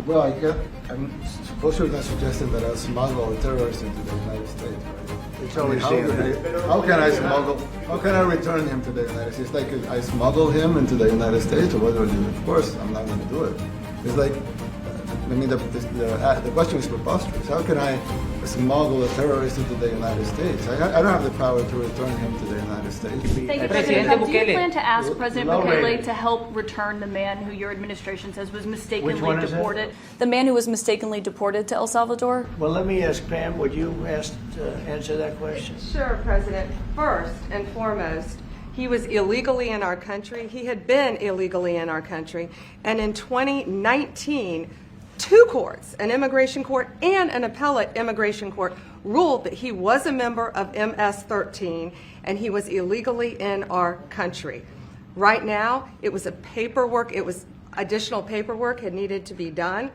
Well, I'm supposed to not suggesting that I smuggle a terrorist into the United States, right? It's always how can I smuggle? How can I return him to the United States? Like I smuggle him into the United States, or what do I do? Of course, I'm not going to do it. It's like, I mean, the question is preposterous. How can I smuggle a terrorist into the United States? I don't have the power to return him to the United States. Thank you, President. Do you plan to ask President Bukele to help return the man who your administration says was mistakenly deported? The man who was mistakenly deported to El Salvador? Well, let me ask Pam, would you answer that question? Sure, President. First and foremost, he was illegally in our country. He had been illegally in our country. And in 2019, two courts, an immigration court and an appellate immigration court, ruled that he was a member of MS-13 and he was illegally in our country. Right now, it was additional paperwork had needed to be done.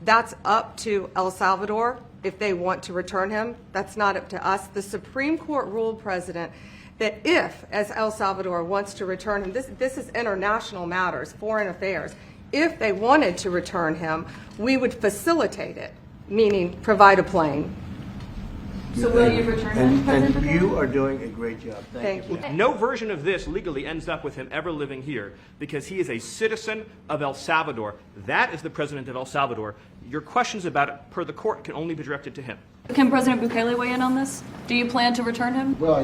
That's up to El Salvador if they want to return him. That's not up to us. The Supreme Court ruled, President, that if, as El Salvador wants to return him, this is international matters, foreign affairs, if they wanted to return him, we would facilitate it, meaning provide a plane. So will you return him, President Bukele? And you are doing a great job. Thank you. No version of this legally ends up with him ever living here because he is a citizen of El Salvador. That is the president of El Salvador. Your questions about it, per the court, can only be directed to him. Can President Bukele weigh in on this? Do you plan to return him? Well,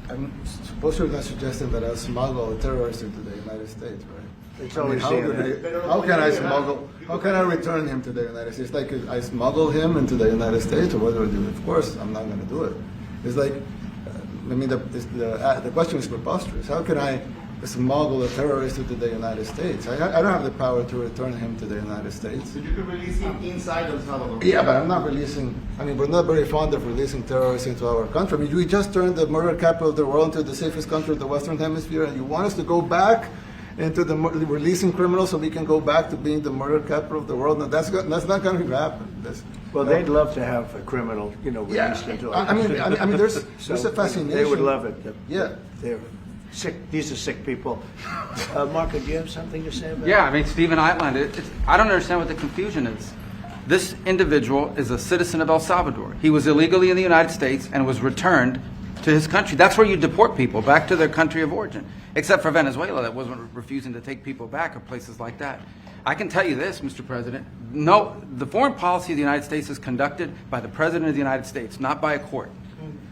I'm supposed to not suggesting that I smuggle a terrorist into the United States, right? It's always how can I smuggle? How can I return him to the United States? Like I smuggle him into the United States, or what do I do? Of course, I'm not going to do it. It's like, I mean, the question is preposterous. How can I smuggle a terrorist into the United States? I don't have the power to return him to the United States. So you can release him inside El Salvador? Yeah, but I'm not releasing. I mean, we're not very fond of releasing terrorists into our country. I mean, we just turned the murder capital of the world into the safest country of the Western Hemisphere, and you want us to go back into the releasing criminals so we can go back to being the murder capital of the world? No, that's not going to happen. Well, they'd love to have a criminal, released into our country. I mean, there's a fascination. They would love it. Yeah. They're sick. These are sick people. Marco, do you have something to say about Yeah, I mean, Stephen outlined it. I don't understand what the confusion is. This individual is a citizen of El Salvador. He was illegally in the United States and was returned to his country. That's where you deport people, back to their country of origin. Except for Venezuela, that wasn't refusing to take people back, or places like that. I can tell you this, Mr. President. No, the foreign policy of the United States is conducted by the President of the United States, not by a court.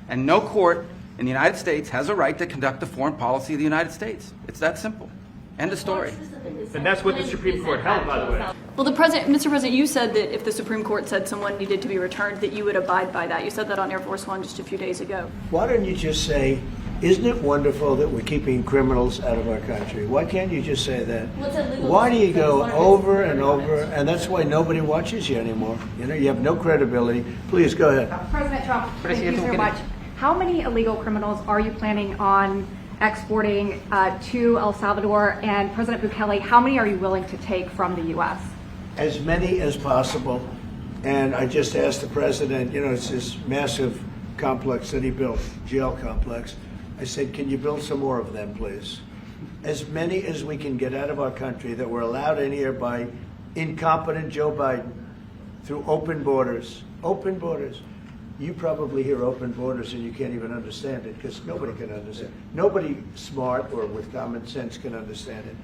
And no court in the United States has a right to conduct the foreign policy of the United States. It's that simple. End of story. And that's what the Supreme Court held, by the way. Well, Mr. President, you said that if the Supreme Court said someone needed to be returned, that you would abide by that. You said that on Air Force One just a few days ago. Why don't you just say, isn't it wonderful that we're keeping criminals out of our country? Why can't you just say that? Why do you go over and over? And that's why nobody watches you anymore. You have no credibility. Please, go ahead. President Trump, thank you so much. How many illegal criminals are you planning on exporting to El Salvador? And President Bukele, how many are you willing to take from the U.S.? As many as possible. And I just asked the president, it's this massive complex that he built, jail complex. I said, can you build some more of them, please? As many as we can get out of our country that were allowed in here by incompetent Joe Biden through open borders. Open borders. You probably hear open borders and you can't even understand it because nobody can understand. Nobody smart or with common sense can understand it.